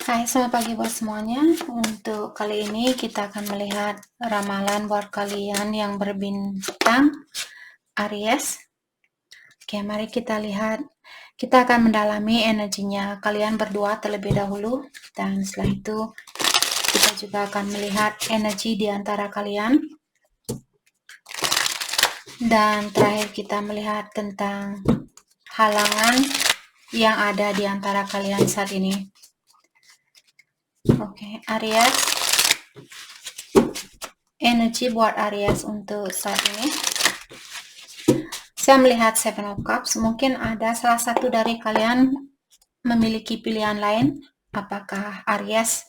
Hai, selamat pagi buat semuanya. Untuk kali ini kita akan melihat ramalan buat kalian yang berbintang Aries. Oke, mari kita lihat. Kita akan mendalami energinya kalian berdua terlebih dahulu, dan setelah itu kita juga akan melihat energi di antara kalian. Dan terakhir kita melihat tentang halangan yang ada di antara kalian saat ini. Oke, Aries. Energi buat Aries untuk saat ini. Saya melihat Seven of Cups. Mungkin ada salah satu dari kalian memiliki pilihan lain. Apakah Aries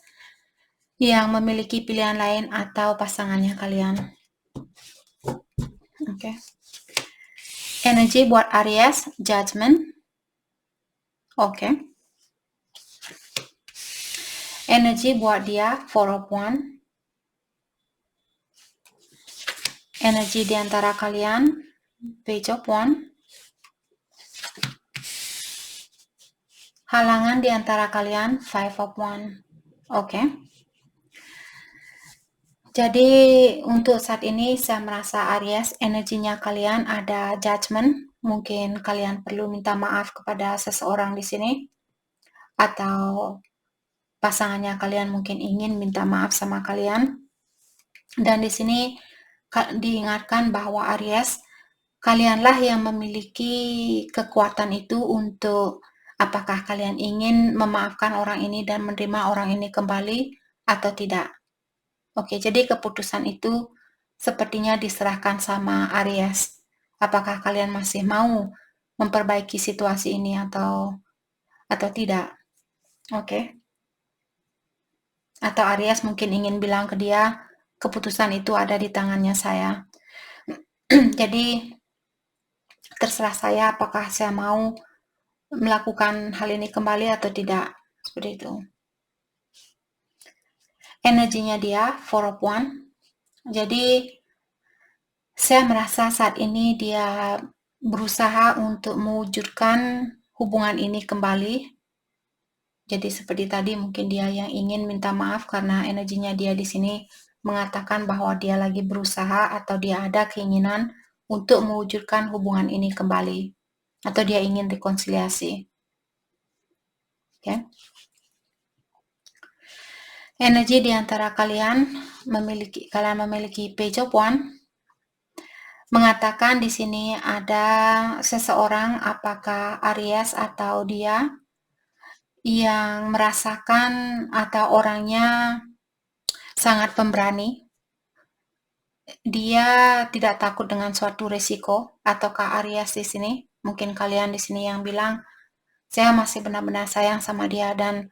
yang memiliki pilihan lain atau pasangannya kalian? Oke. Energi buat Aries, Judgment. Oke. Energi buat dia, Four of Wands. Energi di antara kalian, Page of Wands. Halangan di antara kalian, Five of Wands. Oke. Jadi untuk saat ini saya merasa Aries, energinya kalian ada judgment. Mungkin kalian perlu minta maaf kepada seseorang di sini, atau pasangannya kalian mungkin ingin minta maaf sama kalian. Dan di sini diingatkan bahwa Aries, kalianlah yang memiliki kekuatan itu untuk apakah kalian ingin memaafkan orang ini dan menerima orang ini kembali atau tidak. Oke, jadi keputusan itu sepertinya diserahkan sama Aries. Apakah kalian masih mau memperbaiki situasi ini atau tidak? Oke. Atau Aries mungkin ingin bilang ke dia, keputusan itu ada di tangannya saya. Jadi terserah saya apakah saya mau melakukan hal ini kembali atau tidak. Seperti itu. Energinya dia, Four of Wands. Jadi saya merasa saat ini dia berusaha untuk mewujudkan hubungan ini kembali. Jadi seperti tadi mungkin dia yang ingin minta maaf karena energinya dia di sini mengatakan bahwa dia lagi berusaha atau dia ada keinginan untuk mewujudkan hubungan ini kembali, atau dia ingin rekonsiliasi. Oke. Energi di antara kalian memiliki Page of Wands. Mengatakan di sini ada seseorang, apakah Aries atau dia, yang merasakan atau orangnya sangat pemberani. Dia tidak takut dengan suatu resiko. Ataukah Aries di sini? Mungkin kalian di sini yang bilang, saya masih benar-benar sayang sama dia dan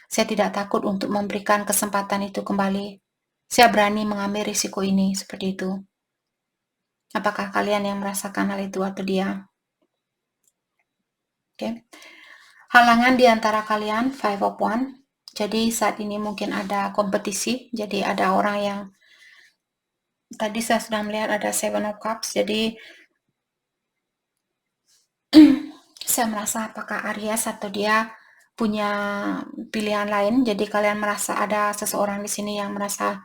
saya tidak takut untuk memberikan kesempatan itu kembali. Saya berani mengambil risiko ini, seperti itu. Apakah kalian yang merasakan hal itu atau dia? Oke. Halangan di antara kalian, Five of Wands. Jadi saat ini mungkin ada kompetisi. Jadi ada orang yang tadi saya sudah melihat ada Seven of Cups. Jadi saya merasa apakah Aries atau dia punya pilihan lain. Jadi kalian merasa ada seseorang di sini yang merasa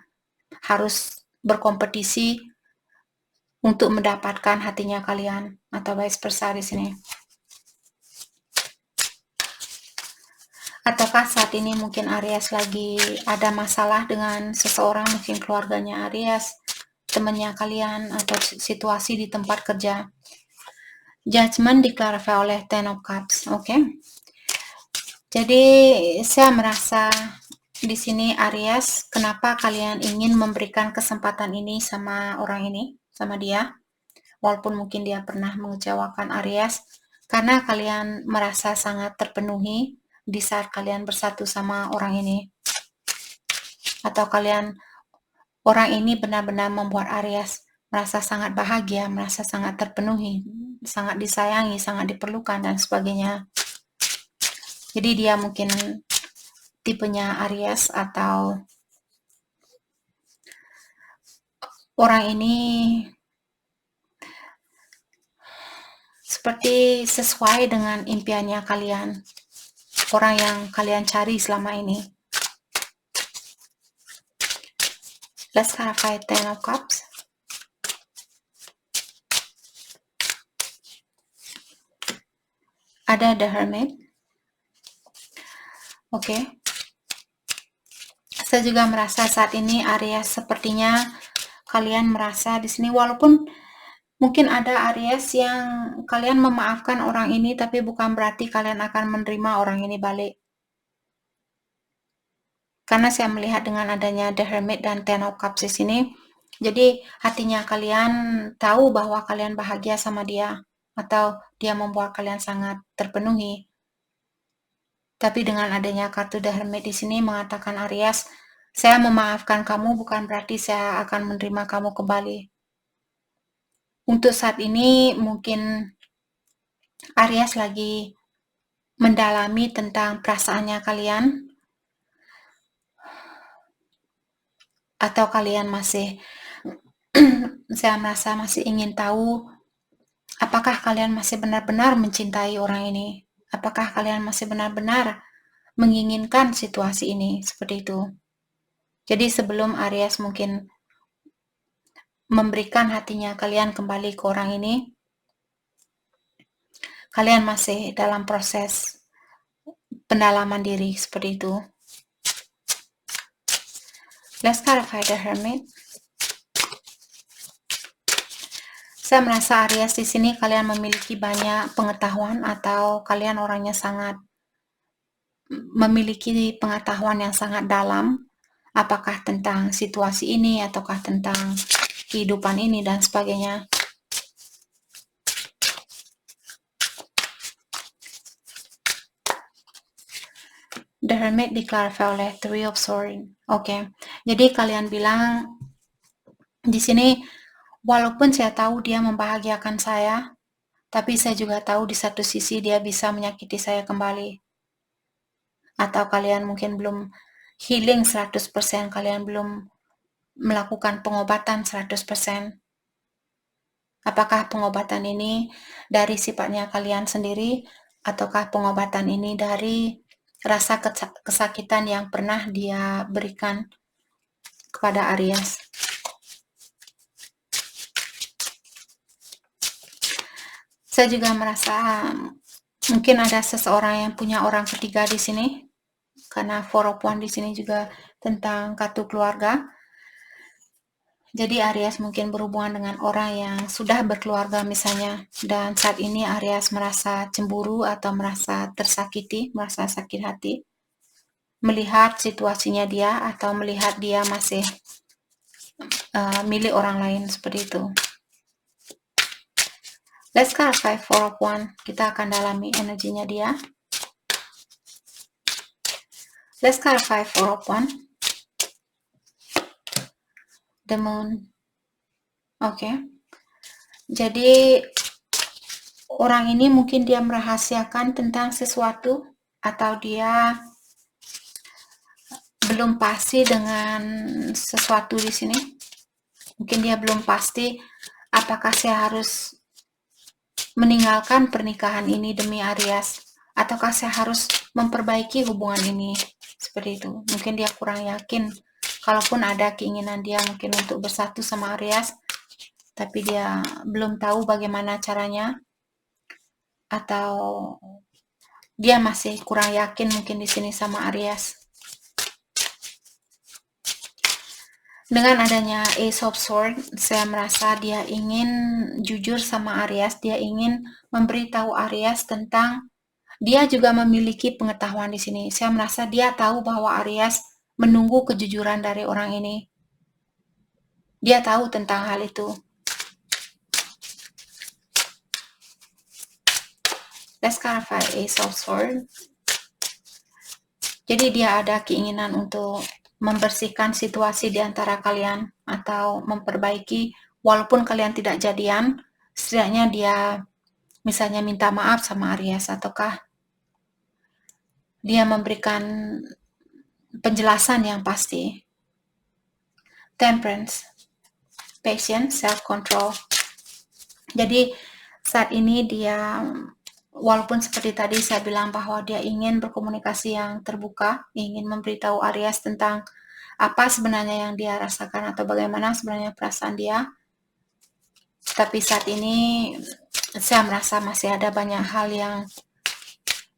harus berkompetisi untuk mendapatkan hatinya kalian, atau vice versa di sini. Ataukah saat ini mungkin Aries lagi ada masalah dengan seseorang, mungkin keluarganya Aries, temannya kalian, atau situasi di tempat kerja. Judgment diklarifikasi oleh Ten of Cups. Oke. Jadi saya merasa di sini Aries, kenapa kalian ingin memberikan kesempatan ini sama orang ini, sama dia, walaupun mungkin dia pernah mengecewakan Aries, karena kalian merasa sangat terpenuhi di saat kalian bersatu sama orang ini. Atau orang ini benar-benar membuat Aries merasa sangat bahagia, merasa sangat terpenuhi, sangat disayangi, sangat diperlukan, dan sebagainya. Jadi dia mungkin tipenya Aries, atau orang ini seperti sesuai dengan impiannya kalian. orang yang kalian cari selama ini. Let's clarify Ten of Cups. Ada The Hermit. Oke. Saya juga merasa saat ini Aries sepertinya kalian merasa di sini, walaupun mungkin ada Aries yang kalian memaafkan orang ini, tapi bukan berarti kalian akan menerima orang ini balik. Karena saya melihat dengan adanya The Hermit dan Ten of Cups di sini, jadi hatinya kalian tahu bahwa kalian bahagia sama dia, atau dia membuat kalian sangat terpenuhi. Tapi dengan adanya kartu The Hermit di sini mengatakan Aries, saya memaafkan kamu bukan berarti saya akan menerima kamu kembali. Untuk saat ini mungkin Aries lagi mendalami tentang perasaannya kalian, atau kalian masih saya merasa masih ingin tahu apakah kalian masih benar-benar mencintai orang ini, apakah kalian masih benar-benar menginginkan situasi ini, seperti itu. Jadi sebelum Aries mungkin memberikan hatinya kalian kembali ke orang ini, kalian masih dalam proses pendalaman diri, seperti itu. Let's clarify The Hermit. Saya merasa Aries di sini kalian memiliki banyak pengetahuan, atau kalian orangnya sangat memiliki pengetahuan yang sangat dalam, apakah tentang situasi ini ataukah tentang kehidupan ini dan sebagainya. The Hermit diklarify oleh Three of Swords. Oke. Jadi kalian bilang di sini, walaupun saya tahu dia membahagiakan saya, tapi saya juga tahu di satu sisi dia bisa menyakiti saya kembali. Atau kalian mungkin belum healing 100%, kalian belum melakukan pengobatan 100%. Apakah pengobatan ini dari sifatnya kalian sendiri, ataukah pengobatan ini dari rasa kesakitan yang pernah dia berikan kepada Aries? Saya juga merasa mungkin ada seseorang yang punya orang ketiga di sini, karena Four of Wands di sini juga tentang kartu keluarga. Jadi Aries mungkin berhubungan dengan orang yang sudah berkeluarga misalnya, dan saat ini Aries merasa cemburu atau merasa tersakiti, merasa sakit hati, melihat situasinya dia atau melihat dia masih milik orang lain, seperti itu. Let's clarify Four of Wands. Kita akan dalami energinya dia. Let's clarify Four of Wands. The Moon. Oke. Jadi orang ini mungkin dia merahasiakan tentang sesuatu, atau dia belum pasti dengan sesuatu di sini. Mungkin dia belum pasti apakah saya harus meninggalkan pernikahan ini demi Aries, ataukah saya harus memperbaiki hubungan ini, seperti itu. Mungkin dia kurang yakin, kalaupun ada keinginan dia mungkin untuk bersatu sama Aries, tapi dia belum tahu bagaimana caranya, atau dia masih kurang yakin mungkin di sini sama Aries. Dengan adanya Ace of Swords, saya merasa dia ingin jujur sama Aries, dia ingin memberitahu Aries tentang dia juga memiliki pengetahuan di sini. Saya merasa dia tahu bahwa Aries menunggu kejujuran dari orang ini. Dia tahu tentang hal itu. Let's clarify Ace of Swords. Jadi dia ada keinginan untuk membersihkan situasi di antara kalian, atau memperbaiki, walaupun kalian tidak jadian, setidaknya dia misalnya minta maaf sama Aries, ataukah dia memberikan penjelasan yang pasti. Temperance, patience, self-control. Jadi saat ini dia Walaupun seperti tadi saya bilang bahwa dia ingin berkomunikasi yang terbuka, ingin memberitahu Aries tentang apa sebenarnya yang dia rasakan atau bagaimana sebenarnya perasaan dia. Tapi saat ini saya merasa masih ada banyak hal yang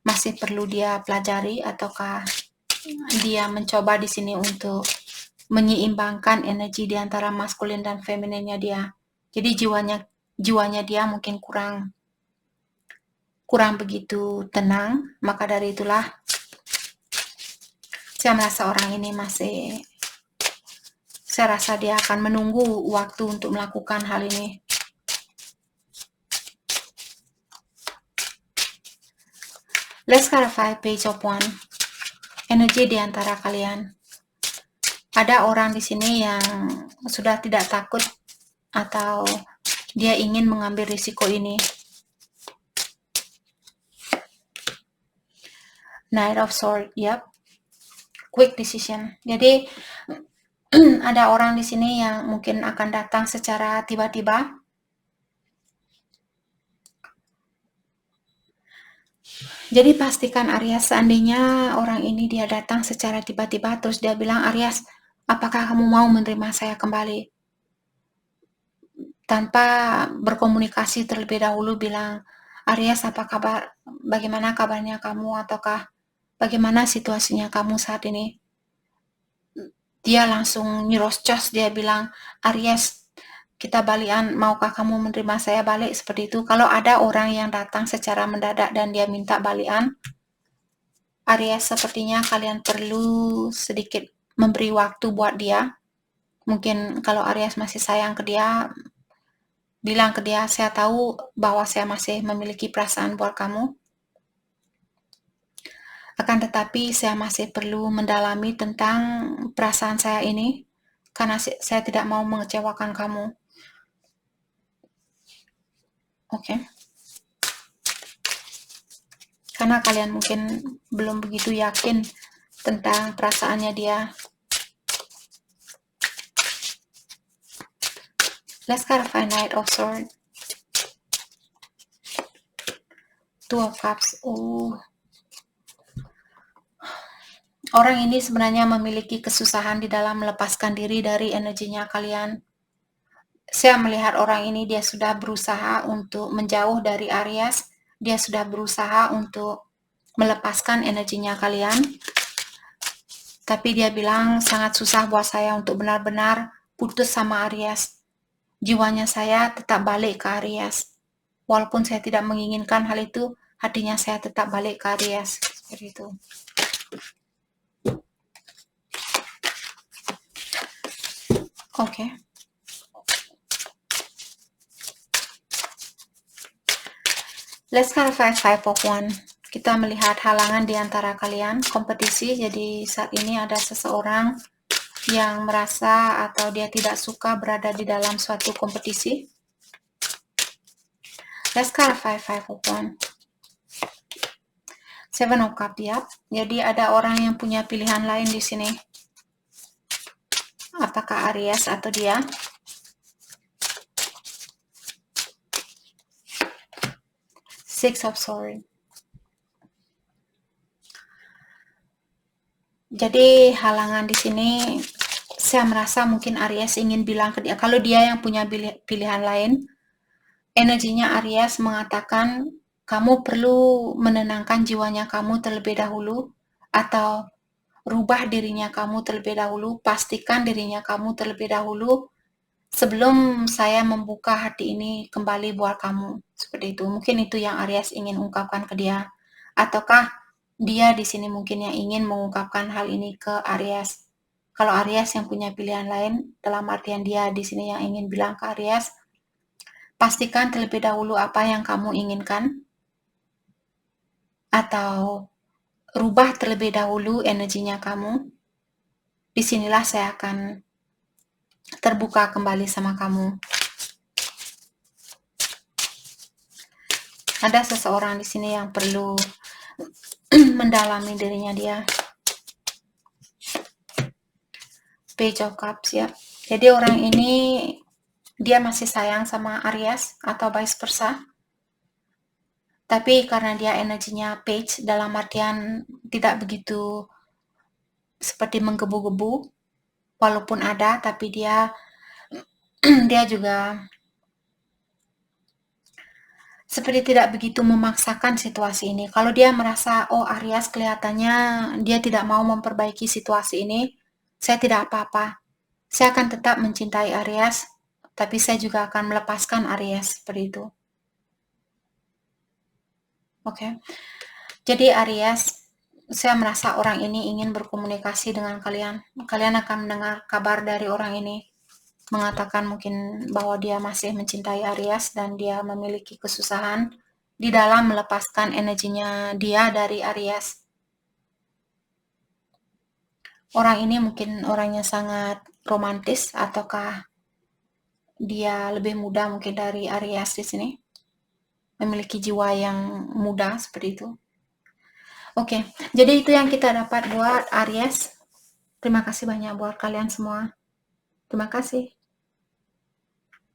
masih perlu dia pelajari, ataukah dia mencoba di sini untuk menyeimbangkan energi di antara maskulin dan femininnya dia. Jadi jiwanya dia mungkin kurang begitu tenang, maka dari itulah saya merasa orang ini saya rasa dia akan menunggu waktu untuk melakukan hal ini. Let's clarify page of one. Energi di antara kalian. Ada orang di sini yang sudah tidak takut atau dia ingin mengambil risiko ini. Knight of Swords, yep. Quick decision. Jadi ada orang di sini yang mungkin akan datang secara tiba-tiba. Jadi pastikan Aries, seandainya orang ini dia datang secara tiba-tiba terus dia bilang, Aries, apakah kamu mau menerima saya kembali? Tanpa berkomunikasi terlebih dahulu bilang, Aries, apa kabar? Bagaimana kabarnya kamu? Ataukah bagaimana situasinya kamu saat ini? Dia langsung nyerocos, dia bilang, Aries, kita balikan, maukah kamu menerima saya balik? Seperti itu. Kalau ada orang yang datang secara mendadak dan dia minta balikan, Aries, sepertinya kalian perlu sedikit memberi waktu buat dia. Mungkin kalau Aries masih sayang ke dia, bilang ke dia, saya tahu bahwa saya masih memiliki perasaan buat kamu. Akan tetapi saya masih perlu mendalami tentang perasaan saya ini, karena saya tidak mau mengecewakan kamu. Oke. Karena kalian mungkin belum begitu yakin tentang perasaannya dia. Let's clarify Knight of Swords. Two of Cups. Orang ini sebenarnya memiliki kesusahan di dalam melepaskan diri dari energinya kalian. Saya melihat orang ini dia sudah berusaha untuk menjauh dari Aries. Dia sudah berusaha untuk melepaskan energinya kalian. Tapi dia bilang sangat susah buat saya untuk benar-benar putus sama Aries. Jiwanya saya tetap balik ke Aries. Walaupun saya tidak menginginkan hal itu, hatinya saya tetap balik ke Aries. Seperti itu. Oke. Let's clarify Five of Wands. Kita melihat halangan di antara kalian, kompetisi. Jadi saat ini ada seseorang yang merasa atau dia tidak suka berada di dalam suatu kompetisi. Let's clarify Five of Wands. Seven of Cups, ya. Jadi ada orang yang punya pilihan lain di sini. Apakah Aries atau dia? Six of Swords. Jadi halangan di sini, saya merasa mungkin Aries ingin bilang ke dia, kalau dia yang punya pilihan lain, energinya Aries mengatakan, kamu perlu menenangkan jiwanya kamu terlebih dahulu, atau rubah dirinya kamu terlebih dahulu, pastikan dirinya kamu terlebih dahulu, sebelum saya membuka hati ini kembali buat kamu. Seperti itu. Mungkin itu yang Aries ingin ungkapkan ke dia. Ataukah dia di sini mungkin yang ingin mengungkapkan hal ini ke Aries. Kalau Aries yang punya pilihan lain, dalam artian dia di sini yang ingin bilang ke Aries, pastikan terlebih dahulu apa yang kamu inginkan, atau rubah terlebih dahulu energinya kamu. Disinilah saya akan terbuka kembali sama kamu. Ada seseorang di sini yang perlu mendalami dirinya dia. Page of Cups, ya. Jadi orang ini dia masih sayang sama Aries atau vice versa. Tapi karena dia energinya page, dalam artian tidak begitu seperti menggebu-gebu, walaupun ada, tapi dia dia juga seperti tidak begitu memaksakan situasi ini. Kalau dia merasa, oh Aries kelihatannya dia tidak mau memperbaiki situasi ini, saya tidak apa-apa. Saya akan tetap mencintai Aries, tapi saya juga akan melepaskan Aries, seperti itu. Oke. Jadi Aries, saya merasa orang ini ingin berkomunikasi dengan kalian. Kalian akan mendengar kabar dari orang ini, mengatakan mungkin bahwa dia masih mencintai Aries dan dia memiliki kesusahan di dalam melepaskan energinya dia dari Aries. Orang ini mungkin orangnya sangat romantis, ataukah dia lebih muda mungkin dari Aries di sini, memiliki jiwa yang muda seperti itu. Oke, jadi itu yang kita dapat buat Aries. Terima kasih banyak buat kalian semua. Terima kasih.